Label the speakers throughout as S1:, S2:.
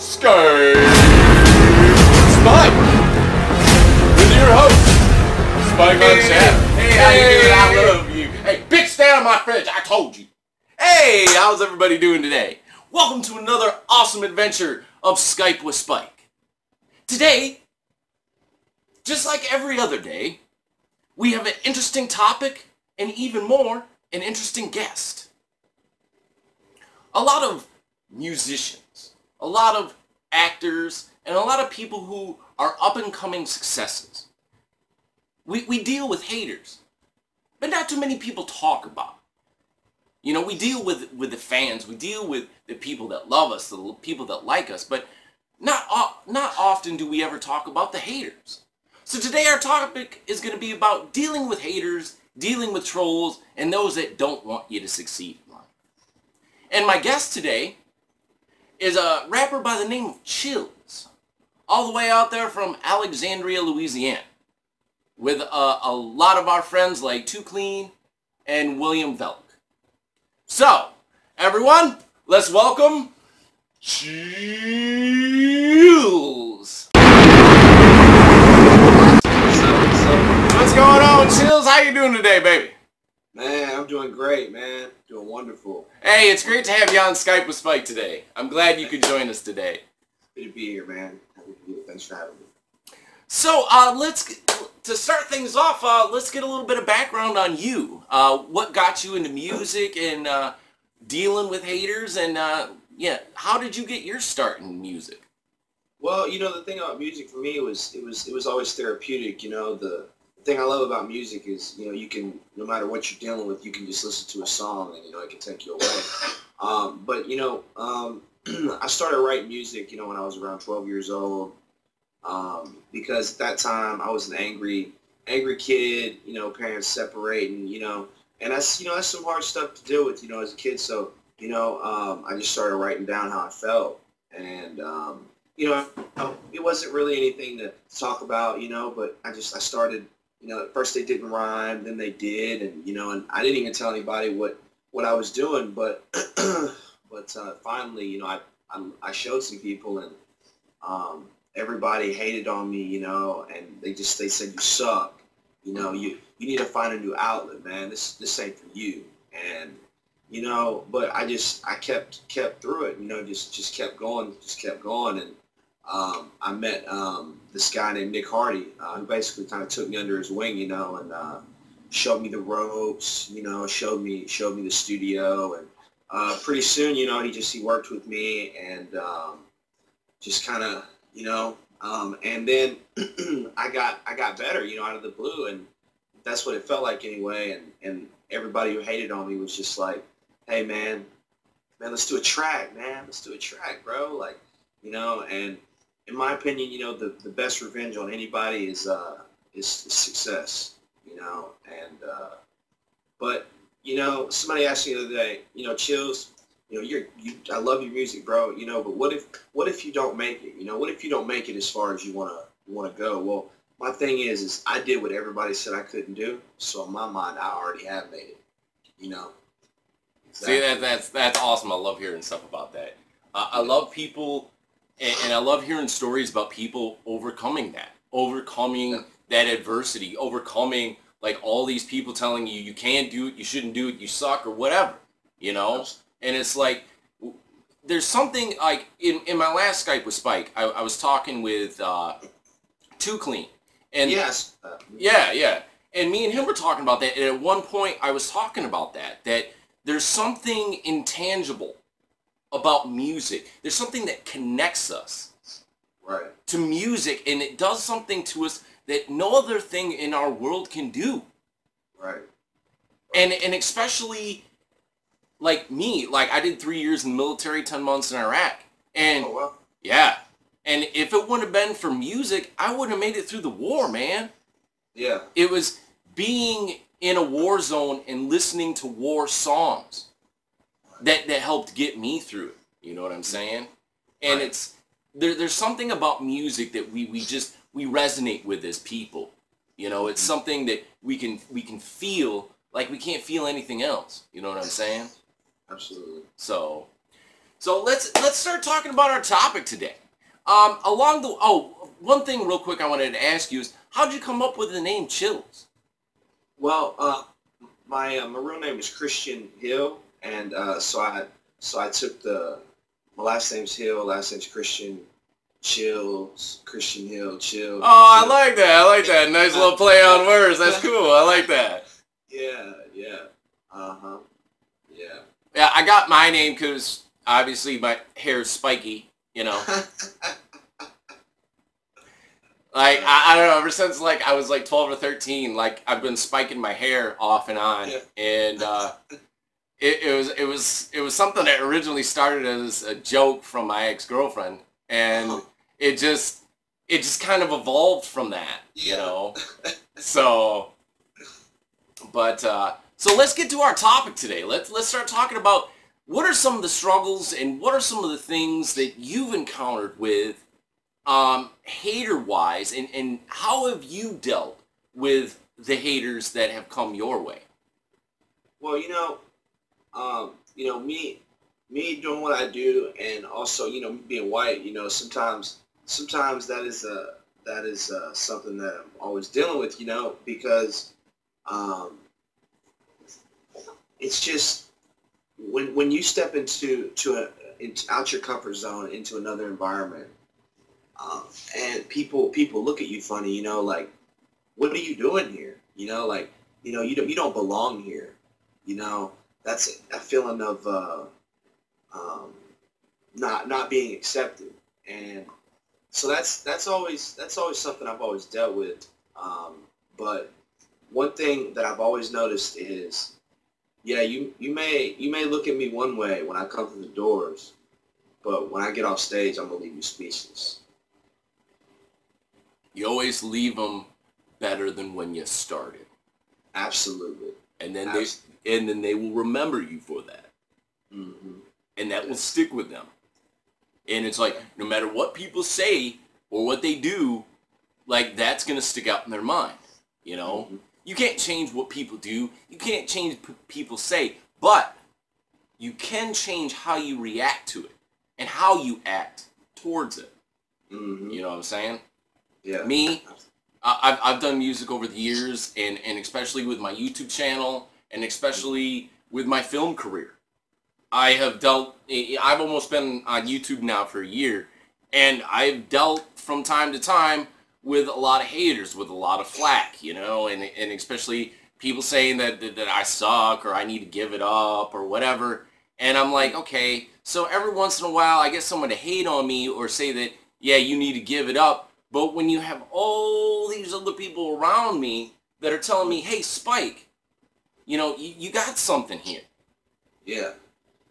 S1: Skype Spyke with your host, Spyke on chat.
S2: Hey, how you doing? I love you. Hey, bitch, stay out of my fridge. I told you. Hey, how's everybody doing today? Welcome to another awesome adventure of Skype with Spyke. Today, just like every other day, we have an interesting topic and even more, an interesting guest. A lot of musicians, a lot of actors, and a lot of people who are up-and-coming successes. We deal with haters, but not too many people talk about it. You know, we deal with the fans, we deal with the people that love us, the people that like us, but not often do we ever talk about the haters. So today our topic is going to be about dealing with haters, dealing with trolls, and those that don't want you to succeed in life. And my guest today is a rapper by the name of Chillz, all the way out there from Alexandria, Louisiana, with a lot of our friends like Too Clean and William Velk. So, everyone, let's welcome Chillz. What's going on, Chillz? How you doing today, baby?
S3: Man, I'm doing great, man. Doing wonderful.
S2: Hey, it's great to have you on Skype with Spyke today. I'm glad you could join us today.
S3: Good to be here, man. Happy to be here. Thanks for having me.
S2: So, to start things off, let's get a little bit of background on you. What got you into music and dealing with haters, and yeah, how did you get your start in music?
S3: Well, you know, the thing about music for me it was always therapeutic. You know, the thing I love about music is, you know, you can, no matter what you're dealing with, you can just listen to a song and, you know, it can take you away. But, you know, I started writing music, you know, when I was around 12 years old, because at that time I was an angry kid, you know, parents separating, you know, and that's, you know, that's some hard stuff to deal with, you know, as a kid. So, you know, I just started writing down how I felt, and, you know, it wasn't really anything to talk about, you know, but I started. You know, at first they didn't rhyme, then they did, and, you know, and I didn't even tell anybody what I was doing, but finally, you know, I showed some people, and everybody hated on me, you know, and they said, you suck, you know, you need to find a new outlet, man, this ain't for you, and, you know, but I kept through it, you know, just kept going, and I met this guy named Nick Hardy, who basically kind of took me under his wing, you know, and showed me the ropes, you know, showed me the studio, and pretty soon, you know, he worked with me, and just kind of, you know, and then I got better, you know, out of the blue, and that's what it felt like anyway, and everybody who hated on me was just like, hey man, let's do a track, bro, like, you know, and in my opinion, you know, the best revenge on anybody is success, you know, and but, you know, somebody asked me the other day, you know, Chillz, you know, I love your music, bro, you know, but what if you don't make it, you know, what if you don't make it as far as you wanna go? Well, my thing is I did what everybody said I couldn't do, so in my mind I already have made it, you know. Exactly.
S2: See, that's awesome. I love hearing stuff about that. I love people. And I love hearing stories about people overcoming that adversity, overcoming like all these people telling you you can't do it, you shouldn't do it, you suck or whatever, you know? And it's like, there's something like, in my last Skype with Spyke, I was talking with Too Clean. And
S3: yes.
S2: Yeah. And me and him were talking about that, and at one point I was talking about that there's something intangible about music. There's something that connects us to music, and it does something to us that no other thing in our world can do.
S3: Right.
S2: And especially like me, like I did 3 years in the military, 10 months in Iraq. And
S3: oh, wow.
S2: Yeah. And if it wouldn't have been for music, I wouldn't have made it through the war, man.
S3: Yeah.
S2: It was being in a war zone and listening to war songs that helped get me through it. You know what I'm saying? And it's there's something about music that we resonate with as people. You know, it's something that we can feel like we can't feel anything else. You know what I'm saying?
S3: Absolutely.
S2: So So let's start talking about our topic today. One thing real quick I wanted to ask you is, how'd you come up with the name Chillz?
S3: Well, my real name is Christian Hill, and so I took my last name's Hill, last name's Christian, Chillz, Christian Hill, Chill.
S2: Oh, I like that. I like that. Nice little play on words. That's cool. I like that.
S3: Yeah. Uh-huh. Yeah.
S2: Yeah, I got my name because obviously my hair is spiky, you know. Like, I don't know, ever since like I was like 12 or 13, like I've been spiking my hair off and on. Yeah. And it was something that originally started as a joke from my ex-girlfriend, and it just kind of evolved from that, you know. So let's get to our topic today. Let's start talking about what are some of the struggles and what are some of the things that you've encountered with hater-wise, and how have you dealt with the haters that have come your way?
S3: Well, me doing what I do, and also, being white, sometimes that is something that I'm always dealing with, because it's just when you step out your comfort zone into another environment, and people look at you funny, like, what are you doing here? You don't belong here. That's a feeling of not being accepted, and so that's always something I've always dealt with. But one thing that I've always noticed is, yeah, you may look at me one way when I come through the doors, but when I get off stage, I'm gonna leave you speechless.
S2: You always leave them better than when you started.
S3: Absolutely.
S2: And then they will remember you for that.
S3: Mm-hmm.
S2: And that will stick with them. And it's like, no matter what people say or what they do, like, that's going to stick out in their mind, you know? Mm-hmm. You can't change what people do. You can't change people say, but you can change how you react to it and how you act towards it.
S3: Mm-hmm.
S2: You know what I'm saying?
S3: Yeah.
S2: Me, I've done music over the years, and especially with my YouTube channel, and especially with my film career. I've almost been on YouTube now for a year, and I've dealt from time to time with a lot of haters, with a lot of flack, you know, and especially people saying that I suck, or I need to give it up, or whatever. And I'm like, okay, so every once in a while I get someone to hate on me or say that, yeah, you need to give it up. But when you have all these other people around me that are telling me, hey, Spyke, you got something here.
S3: Yeah.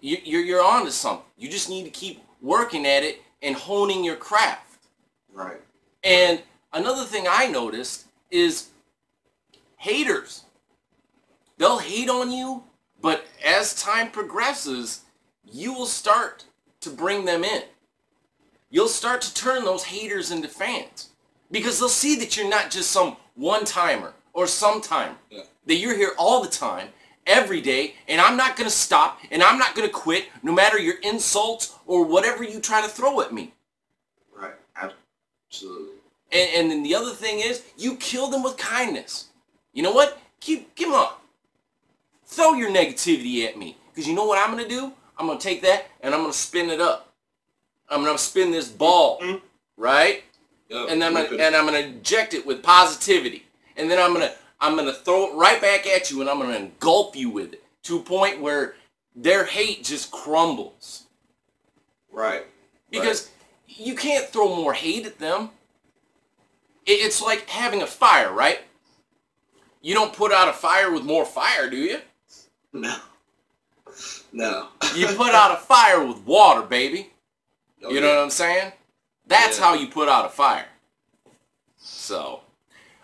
S2: You're on to something. You just need to keep working at it and honing your craft.
S3: Right.
S2: And another thing I noticed is haters. They'll hate on you, but as time progresses, you will start to bring them in. You'll start to turn those haters into fans, because they'll see that you're not just some one-timer or sometime, that you're here all the time, every day, and I'm not going to stop, and I'm not going to quit, no matter your insults or whatever you try to throw at me.
S3: Right. Absolutely.
S2: And then the other thing is, you kill them with kindness. You know what? Come on. Throw your negativity at me, because you know what I'm going to do? I'm going to take that, and I'm going to spin it up. I'm going to spin this ball, right? Yep. And I'm going to inject it with positivity. And then I'm going to throw it right back at you, and I'm going to engulf you with it to a point where their hate just crumbles.
S3: Right.
S2: Because you can't throw more hate at them. It's like having a fire, right? You don't put out a fire with more fire, do you?
S3: No.
S2: You put out a fire with water, baby. You know what I'm saying? That's how you put out a fire. So,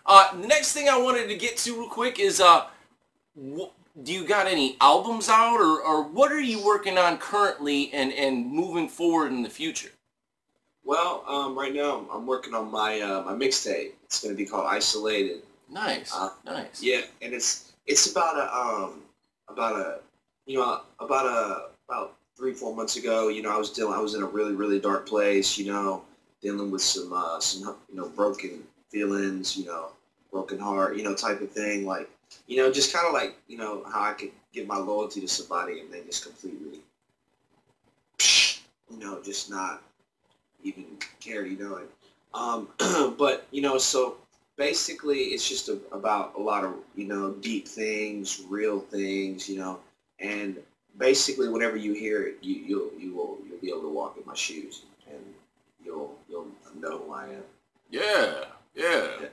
S2: the next thing I wanted to get to real quick is, do you got any albums out, or what are you working on currently and moving forward in the future?
S3: Well, right now I'm working on my my mixtape. It's going to be called Isolated.
S2: Nice, nice.
S3: Yeah, and it's about 3-4 months ago, you know, I was in a really, really dark place, you know, dealing with some you know, broken feelings, you know, broken heart, you know, type of thing. Like, you know, just kind of like, you know, how I could give my loyalty to somebody and then just completely, you know, just not even care, you know. And, but, you know, so basically it's just about a lot of, you know, deep things, real things, you know, and basically whenever you hear it, you'll be able to walk in my shoes and you'll know who I am.
S2: Yeah, yeah.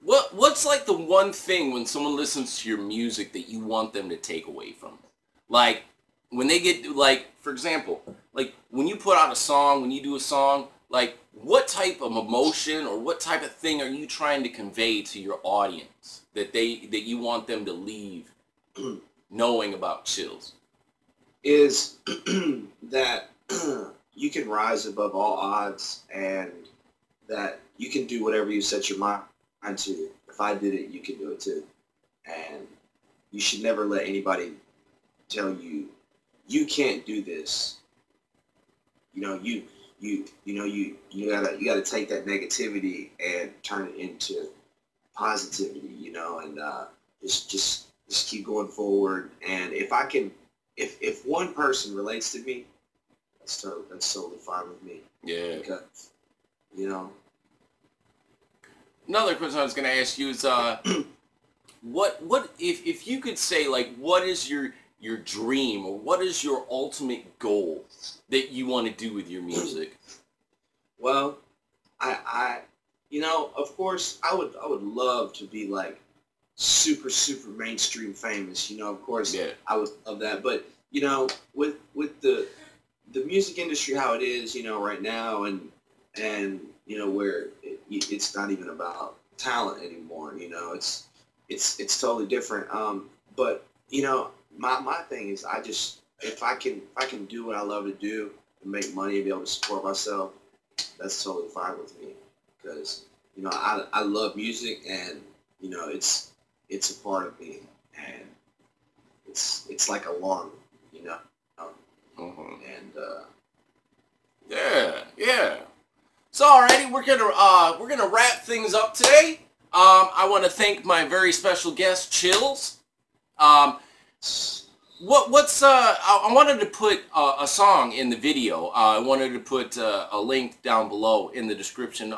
S2: What's like the one thing when someone listens to your music that you want them to take away from it? Like when they get, like, for example, like when you put out a song, when you do a song, like what type of emotion or what type of thing are you trying to convey to your audience that you want them to leave knowing about Chillz?
S3: Is that you can rise above all odds and that you can do whatever you set your mind to. If I did it, you can do it too. And you should never let anybody tell you you can't do this. You know, you gotta take that negativity and turn it into positivity, you know, and just keep going forward. And if one person relates to me, that's totally fine with me.
S2: Yeah.
S3: Because, you know.
S2: Another question I was going to ask you is, what if you could say, like, what is your dream or what is your ultimate goal that you want to do with your music?
S3: Well, I you know, of course, I would love to be like super mainstream famous. You know, of course,
S2: yeah.
S3: I would love that. But you know, with the music industry how it is, you know, right now, and you know where it's not even about talent anymore. You know, it's totally different. But you know, my thing is, if I can do what I love to do and make money and be able to support myself, that's totally fine with me. Because you know, I love music, and you know, it's a part of me, and it's like a lung, you know. And
S2: yeah. So alrighty, we're gonna wrap things up today. I want to thank my very special guest, Chillz. I wanted to put a song in the video. I wanted to put a link down below in the description.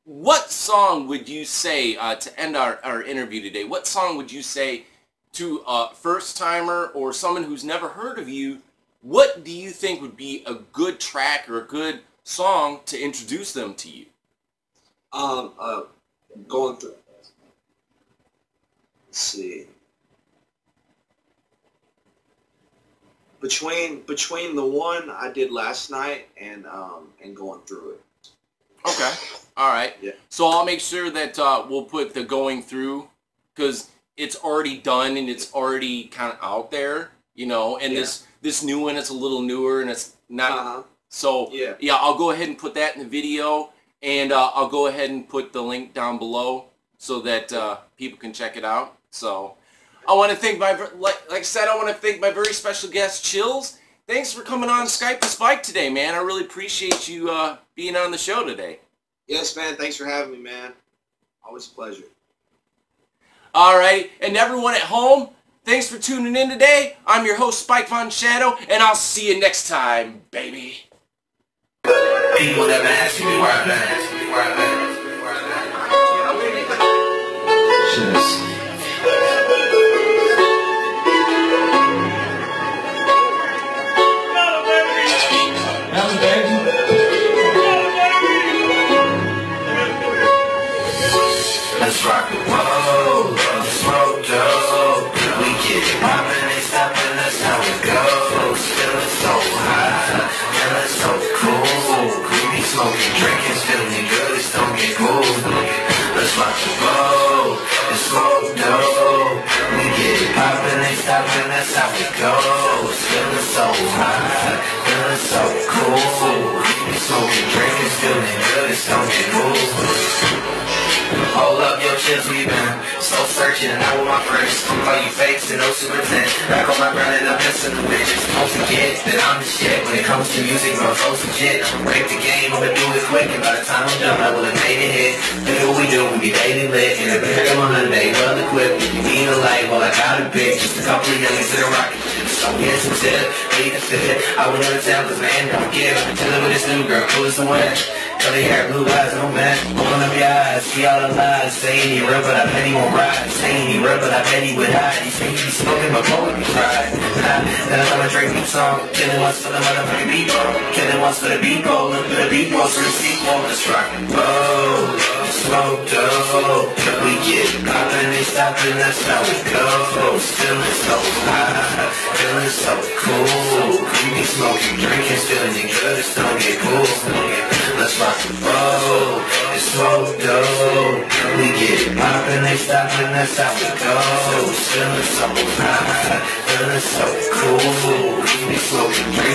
S2: What song would you say to end our interview today? What song would you say to a first-timer or someone who's never heard of you? What do you think would be a good track or a good song to introduce them to you?
S3: Going through. Let's see. Between the one I did last night and going through it.
S2: Okay. All right.
S3: Yeah.
S2: So I'll make sure that we'll put the going through, because it's already done and it's already kind of out there, you know. And this new one, it's a little newer and it's not. So yeah, I'll go ahead and put that in the video, and I'll go ahead and put the link down below so that people can check it out. So I want to thank like I said, I want to thank my very special guest, Chillz. Thanks for coming on Skype with Spyke today, man. I really appreciate you being on the show today.
S3: Yes, man. Thanks for having me, man. Always a pleasure.
S2: All right, and everyone at home, thanks for tuning in today. I'm your host, Spyke Von Shadow, and I'll see you next time, baby.
S4: People never ask me where I've been. Chillz. Let's rock and roll, smoke dope. We get it poppin', they stoppin', that's how it goes. Feelin' so high, feelin' so cool. We be smoking, drinking, feelin' good, it's don't get cool. Let's rock and roll, smoke dope. We get it poppin', they stoppin', that's how it goes. Feelin' so high, feelin' so cool. We be smoking, drinking, feelin' good, it's don't get cool. Hold up your chest. Chillz, we been soul searching, and I want my first. All you fakes and no super 10. Back on my grind and I'm messing with it. Don't forget that I'm the shit. When it comes to music, bro, so legit. I'ma break the game, I'ma do it quick. And by the time I'm done, I will have made it hit. Do what we do, we be daily lit. And if we heard on Monday, well equipped. If you need a light, well I got a bitch. Just a couple of youngins to the rocket. So here's some tip, need to fit. I would never tell, cause man, don't give. Chillin' with this new girl, cool as the wind. Curly hair, blue eyes, no man. Open up your eyes, see all the lies. Saying he real, but I bet he won't ride. Saying he real, but I bet he would hide. He say he be smoking, but boy, he cried. Then I thought I drank new song. Killing once for the motherfucking beat roll. Killing once for the beat roll. And for the beat roll, for the sequel. Let's rock and roll. Smoke dope. We get poppin', they stoppin', that's how we go. Feeling so high, feeling so cool. We be smoking, drinking, feeling good, it's don't get cool. Let's rock and roll, it's smoke dope. We get it poppin', they stoppin', that's how we go. Feeling so high, feeling so cool. We be smoking, drinking.